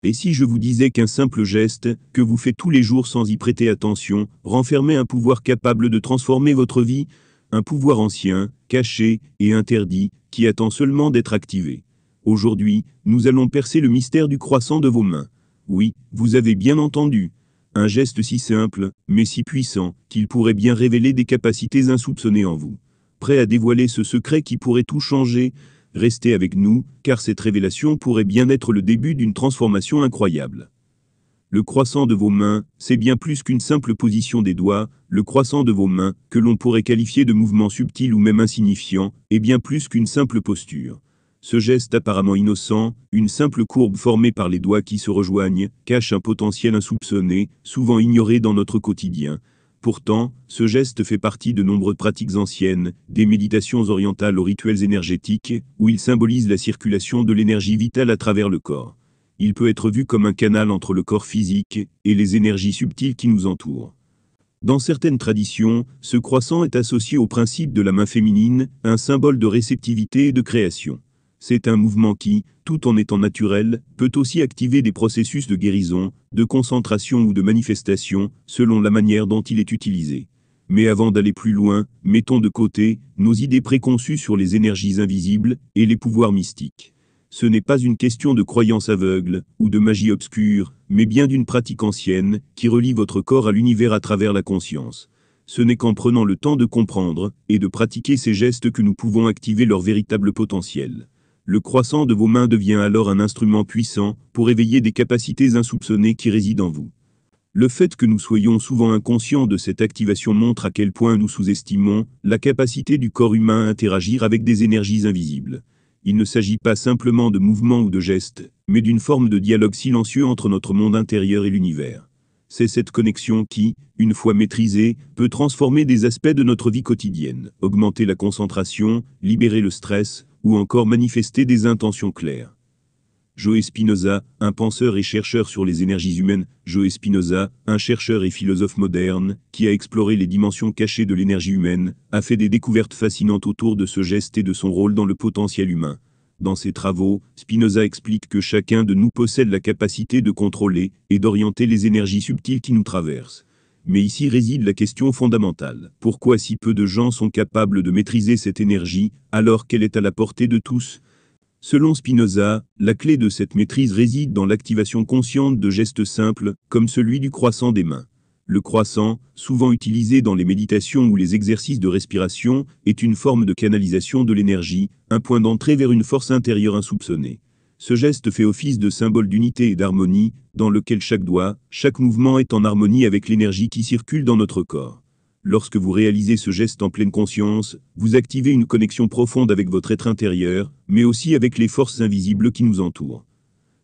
Et si je vous disais qu'un simple geste, que vous faites tous les jours sans y prêter attention, renfermait un pouvoir capable de transformer votre vie, un pouvoir ancien, caché et interdit, qui attend seulement d'être activé. Aujourd'hui, nous allons percer le mystère du croissant de vos mains. Oui, vous avez bien entendu. Un geste si simple, mais si puissant, qu'il pourrait bien révéler des capacités insoupçonnées en vous. Prêt à dévoiler ce secret qui pourrait tout changer? Restez avec nous, car cette révélation pourrait bien être le début d'une transformation incroyable. Le croissant de vos mains, c'est bien plus qu'une simple position des doigts. Le croissant de vos mains, que l'on pourrait qualifier de mouvement subtil ou même insignifiant, est bien plus qu'une simple posture. Ce geste apparemment innocent, une simple courbe formée par les doigts qui se rejoignent, cache un potentiel insoupçonné, souvent ignoré dans notre quotidien. Pourtant, ce geste fait partie de nombreuses pratiques anciennes, des méditations orientales aux rituels énergétiques, où il symbolise la circulation de l'énergie vitale à travers le corps. Il peut être vu comme un canal entre le corps physique et les énergies subtiles qui nous entourent. Dans certaines traditions, ce croissant est associé au principe de la main féminine, un symbole de réceptivité et de création. C'est un mouvement qui, tout en étant naturel, peut aussi activer des processus de guérison, de concentration ou de manifestation, selon la manière dont il est utilisé. Mais avant d'aller plus loin, mettons de côté nos idées préconçues sur les énergies invisibles et les pouvoirs mystiques. Ce n'est pas une question de croyance aveugle ou de magie obscure, mais bien d'une pratique ancienne qui relie votre corps à l'univers à travers la conscience. Ce n'est qu'en prenant le temps de comprendre et de pratiquer ces gestes que nous pouvons activer leur véritable potentiel. Le croissant de vos mains devient alors un instrument puissant pour éveiller des capacités insoupçonnées qui résident en vous. Le fait que nous soyons souvent inconscients de cette activation montre à quel point nous sous-estimons la capacité du corps humain à interagir avec des énergies invisibles. Il ne s'agit pas simplement de mouvements ou de gestes, mais d'une forme de dialogue silencieux entre notre monde intérieur et l'univers. C'est cette connexion qui, une fois maîtrisée, peut transformer des aspects de notre vie quotidienne, augmenter la concentration, libérer le stress, ou encore manifester des intentions claires. Joe Spinoza, un penseur et chercheur sur les énergies humaines. Joe Spinoza, un chercheur et philosophe moderne, qui a exploré les dimensions cachées de l'énergie humaine, a fait des découvertes fascinantes autour de ce geste et de son rôle dans le potentiel humain. Dans ses travaux, Spinoza explique que chacun de nous possède la capacité de contrôler et d'orienter les énergies subtiles qui nous traversent. Mais ici réside la question fondamentale. Pourquoi si peu de gens sont capables de maîtriser cette énergie, alors qu'elle est à la portée de tous? Selon Spinoza, la clé de cette maîtrise réside dans l'activation consciente de gestes simples, comme celui du croissant des mains. Le croissant, souvent utilisé dans les méditations ou les exercices de respiration, est une forme de canalisation de l'énergie, un point d'entrée vers une force intérieure insoupçonnée. Ce geste fait office de symbole d'unité et d'harmonie, dans lequel chaque doigt, chaque mouvement est en harmonie avec l'énergie qui circule dans notre corps. Lorsque vous réalisez ce geste en pleine conscience, vous activez une connexion profonde avec votre être intérieur, mais aussi avec les forces invisibles qui nous entourent.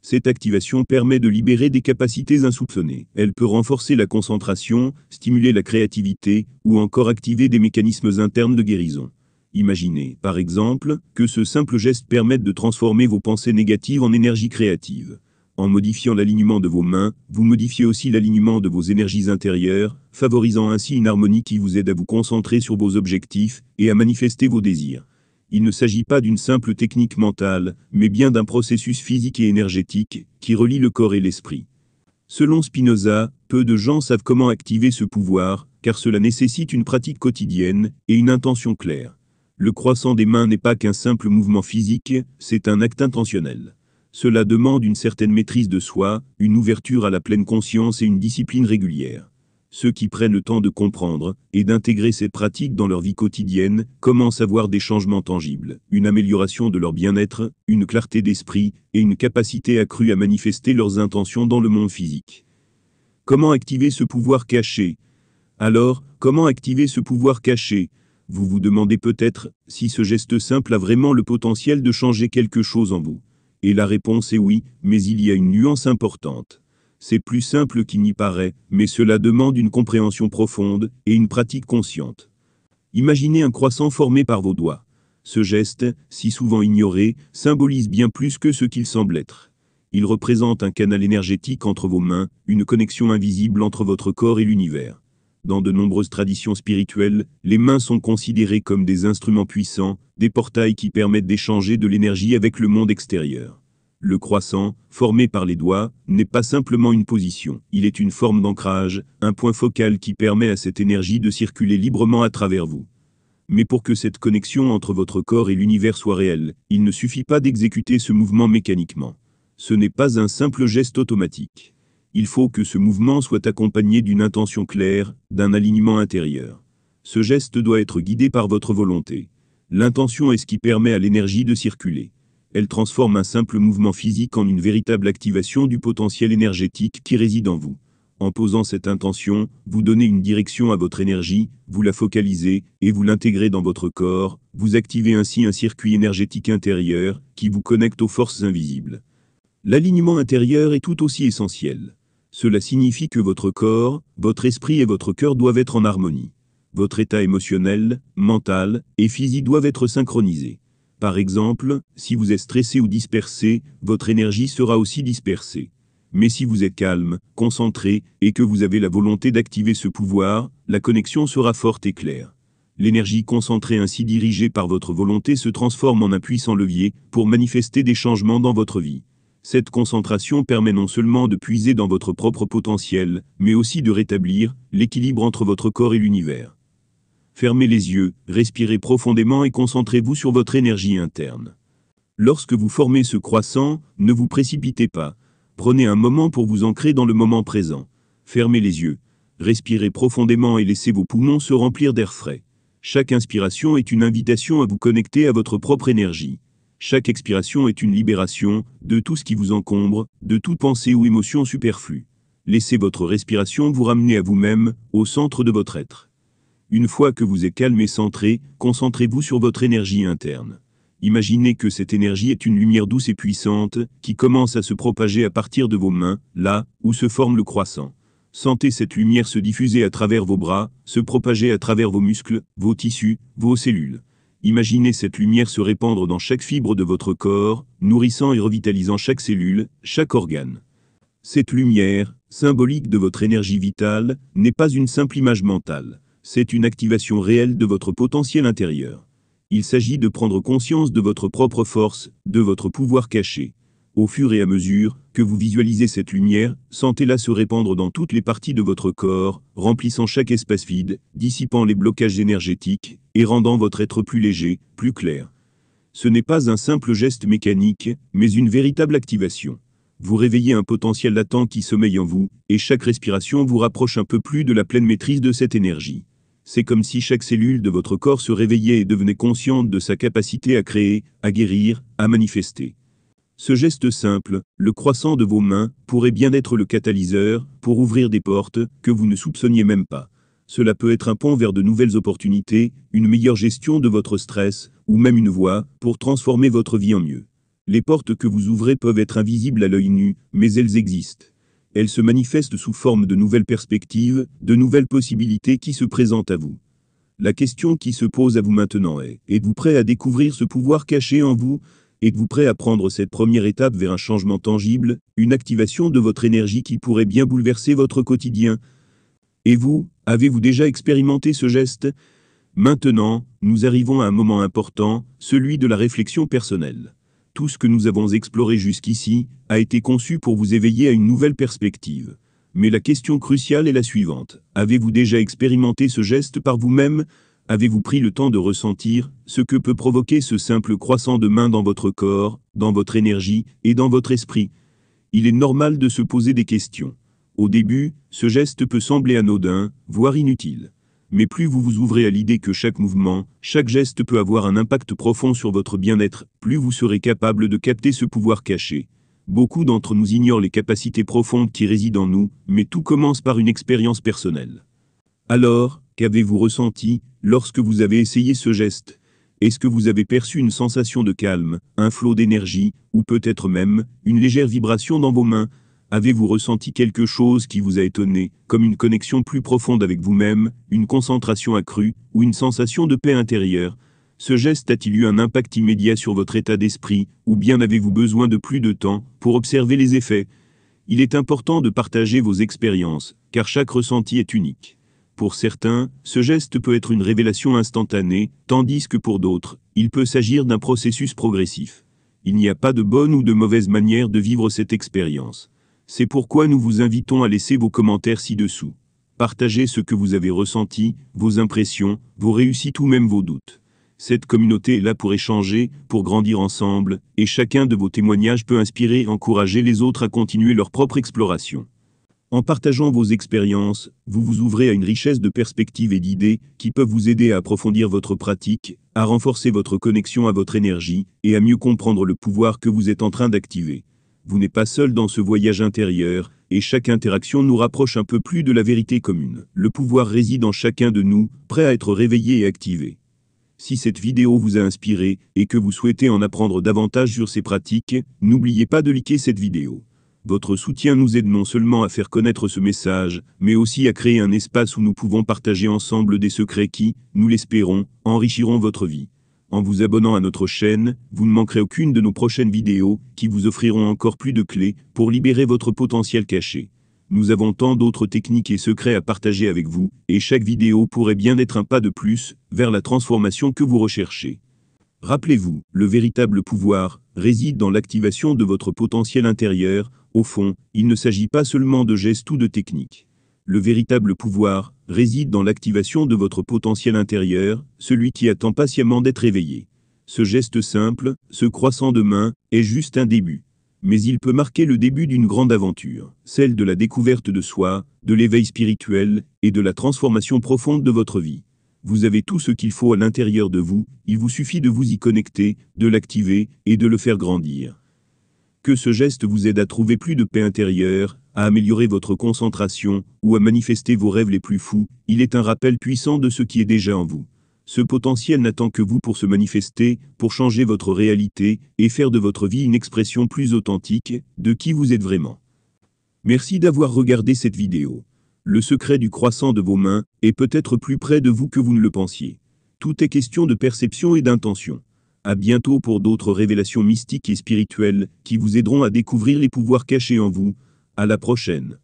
Cette activation permet de libérer des capacités insoupçonnées. Elle peut renforcer la concentration, stimuler la créativité, ou encore activer des mécanismes internes de guérison. Imaginez, par exemple, que ce simple geste permette de transformer vos pensées négatives en énergie créative. En modifiant l'alignement de vos mains, vous modifiez aussi l'alignement de vos énergies intérieures, favorisant ainsi une harmonie qui vous aide à vous concentrer sur vos objectifs et à manifester vos désirs. Il ne s'agit pas d'une simple technique mentale, mais bien d'un processus physique et énergétique qui relie le corps et l'esprit. Selon Spinoza, peu de gens savent comment activer ce pouvoir, car cela nécessite une pratique quotidienne et une intention claire. Le croissant des mains n'est pas qu'un simple mouvement physique, c'est un acte intentionnel. Cela demande une certaine maîtrise de soi, une ouverture à la pleine conscience et une discipline régulière. Ceux qui prennent le temps de comprendre et d'intégrer ces pratiques dans leur vie quotidienne commencent à voir des changements tangibles, une amélioration de leur bien-être, une clarté d'esprit et une capacité accrue à manifester leurs intentions dans le monde physique. Comment activer ce pouvoir caché? Alors, comment activer ce pouvoir caché? Vous vous demandez peut-être si ce geste simple a vraiment le potentiel de changer quelque chose en vous. Et la réponse est oui, mais il y a une nuance importante. C'est plus simple qu'il n'y paraît, mais cela demande une compréhension profonde et une pratique consciente. Imaginez un croissant formé par vos doigts. Ce geste, si souvent ignoré, symbolise bien plus que ce qu'il semble être. Il représente un canal énergétique entre vos mains, une connexion invisible entre votre corps et l'univers. Dans de nombreuses traditions spirituelles, les mains sont considérées comme des instruments puissants, des portails qui permettent d'échanger de l'énergie avec le monde extérieur. Le croissant, formé par les doigts, n'est pas simplement une position. Il est une forme d'ancrage, un point focal qui permet à cette énergie de circuler librement à travers vous. Mais pour que cette connexion entre votre corps et l'univers soit réelle, il ne suffit pas d'exécuter ce mouvement mécaniquement. Ce n'est pas un simple geste automatique. Il faut que ce mouvement soit accompagné d'une intention claire, d'un alignement intérieur. Ce geste doit être guidé par votre volonté. L'intention est ce qui permet à l'énergie de circuler. Elle transforme un simple mouvement physique en une véritable activation du potentiel énergétique qui réside en vous. En posant cette intention, vous donnez une direction à votre énergie, vous la focalisez et vous l'intégrez dans votre corps, vous activez ainsi un circuit énergétique intérieur qui vous connecte aux forces invisibles. L'alignement intérieur est tout aussi essentiel. Cela signifie que votre corps, votre esprit et votre cœur doivent être en harmonie. Votre état émotionnel, mental et physique doivent être synchronisés. Par exemple, si vous êtes stressé ou dispersé, votre énergie sera aussi dispersée. Mais si vous êtes calme, concentré, et que vous avez la volonté d'activer ce pouvoir, la connexion sera forte et claire. L'énergie concentrée ainsi dirigée par votre volonté se transforme en un puissant levier pour manifester des changements dans votre vie. Cette concentration permet non seulement de puiser dans votre propre potentiel, mais aussi de rétablir l'équilibre entre votre corps et l'univers. Fermez les yeux, respirez profondément et concentrez-vous sur votre énergie interne. Lorsque vous formez ce croissant, ne vous précipitez pas. Prenez un moment pour vous ancrer dans le moment présent. Fermez les yeux, respirez profondément et laissez vos poumons se remplir d'air frais. Chaque inspiration est une invitation à vous connecter à votre propre énergie. Chaque expiration est une libération de tout ce qui vous encombre, de toute pensée ou émotion superflue. Laissez votre respiration vous ramener à vous-même, au centre de votre être. Une fois que vous êtes calme et centré, concentrez-vous sur votre énergie interne. Imaginez que cette énergie est une lumière douce et puissante, qui commence à se propager à partir de vos mains, là où se forme le croissant. Sentez cette lumière se diffuser à travers vos bras, se propager à travers vos muscles, vos tissus, vos cellules. Imaginez cette lumière se répandre dans chaque fibre de votre corps, nourrissant et revitalisant chaque cellule, chaque organe. Cette lumière, symbolique de votre énergie vitale, n'est pas une simple image mentale. C'est une activation réelle de votre potentiel intérieur. Il s'agit de prendre conscience de votre propre force, de votre pouvoir caché. Au fur et à mesure que vous visualisez cette lumière, sentez-la se répandre dans toutes les parties de votre corps, remplissant chaque espace vide, dissipant les blocages énergétiques et rendant votre être plus léger, plus clair. Ce n'est pas un simple geste mécanique, mais une véritable activation. Vous réveillez un potentiel latent qui sommeille en vous, et chaque respiration vous rapproche un peu plus de la pleine maîtrise de cette énergie. C'est comme si chaque cellule de votre corps se réveillait et devenait consciente de sa capacité à créer, à guérir, à manifester. Ce geste simple, le croissant de vos mains, pourrait bien être le catalyseur pour ouvrir des portes que vous ne soupçonniez même pas. Cela peut être un pont vers de nouvelles opportunités, une meilleure gestion de votre stress, ou même une voie pour transformer votre vie en mieux. Les portes que vous ouvrez peuvent être invisibles à l'œil nu, mais elles existent. Elles se manifestent sous forme de nouvelles perspectives, de nouvelles possibilités qui se présentent à vous. La question qui se pose à vous maintenant est, êtes-vous prêt à découvrir ce pouvoir caché en vous? Êtes-vous prêt à prendre cette première étape vers un changement tangible, une activation de votre énergie qui pourrait bien bouleverser votre quotidien? Et vous, avez-vous déjà expérimenté ce geste? Maintenant, nous arrivons à un moment important, celui de la réflexion personnelle. Tout ce que nous avons exploré jusqu'ici a été conçu pour vous éveiller à une nouvelle perspective. Mais la question cruciale est la suivante. Avez-vous déjà expérimenté ce geste par vous-même? Avez-vous pris le temps de ressentir ce que peut provoquer ce simple croissant de main dans votre corps, dans votre énergie et dans votre esprit? Il est normal de se poser des questions. Au début, ce geste peut sembler anodin, voire inutile. Mais plus vous vous ouvrez à l'idée que chaque mouvement, chaque geste peut avoir un impact profond sur votre bien-être, plus vous serez capable de capter ce pouvoir caché. Beaucoup d'entre nous ignorent les capacités profondes qui résident en nous, mais tout commence par une expérience personnelle. Alors, qu'avez-vous ressenti lorsque vous avez essayé ce geste? Est-ce que vous avez perçu une sensation de calme, un flot d'énergie, ou peut-être même une légère vibration dans vos mains? Avez-vous ressenti quelque chose qui vous a étonné, comme une connexion plus profonde avec vous-même, une concentration accrue, ou une sensation de paix intérieure? Ce geste a-t-il eu un impact immédiat sur votre état d'esprit, ou bien avez-vous besoin de plus de temps pour observer les effets? Il est important de partager vos expériences, car chaque ressenti est unique. Pour certains, ce geste peut être une révélation instantanée, tandis que pour d'autres, il peut s'agir d'un processus progressif. Il n'y a pas de bonne ou de mauvaise manière de vivre cette expérience. C'est pourquoi nous vous invitons à laisser vos commentaires ci-dessous. Partagez ce que vous avez ressenti, vos impressions, vos réussites ou même vos doutes. Cette communauté est là pour échanger, pour grandir ensemble, et chacun de vos témoignages peut inspirer et encourager les autres à continuer leur propre exploration. En partageant vos expériences, vous vous ouvrez à une richesse de perspectives et d'idées qui peuvent vous aider à approfondir votre pratique, à renforcer votre connexion à votre énergie et à mieux comprendre le pouvoir que vous êtes en train d'activer. Vous n'êtes pas seul dans ce voyage intérieur, et chaque interaction nous rapproche un peu plus de la vérité commune. Le pouvoir réside en chacun de nous, prêt à être réveillé et activé. Si cette vidéo vous a inspiré et que vous souhaitez en apprendre davantage sur ces pratiques, n'oubliez pas de liker cette vidéo. Votre soutien nous aide non seulement à faire connaître ce message, mais aussi à créer un espace où nous pouvons partager ensemble des secrets qui, nous l'espérons, enrichiront votre vie. En vous abonnant à notre chaîne, vous ne manquerez aucune de nos prochaines vidéos qui vous offriront encore plus de clés pour libérer votre potentiel caché. Nous avons tant d'autres techniques et secrets à partager avec vous, et chaque vidéo pourrait bien être un pas de plus vers la transformation que vous recherchez. Rappelez-vous, le véritable pouvoir réside dans l'activation de votre potentiel intérieur. Au fond, il ne s'agit pas seulement de gestes ou de techniques. Le véritable pouvoir réside dans l'activation de votre potentiel intérieur, celui qui attend patiemment d'être éveillé. Ce geste simple, ce croissant de main, est juste un début. Mais il peut marquer le début d'une grande aventure, celle de la découverte de soi, de l'éveil spirituel et de la transformation profonde de votre vie. Vous avez tout ce qu'il faut à l'intérieur de vous, il vous suffit de vous y connecter, de l'activer et de le faire grandir. Que ce geste vous aide à trouver plus de paix intérieure, à améliorer votre concentration ou à manifester vos rêves les plus fous, il est un rappel puissant de ce qui est déjà en vous. Ce potentiel n'attend que vous pour se manifester, pour changer votre réalité et faire de votre vie une expression plus authentique de qui vous êtes vraiment. Merci d'avoir regardé cette vidéo. Le secret du croissant de vos mains est peut-être plus près de vous que vous ne le pensiez. Tout est question de perception et d'intention. À bientôt pour d'autres révélations mystiques et spirituelles qui vous aideront à découvrir les pouvoirs cachés en vous. À la prochaine.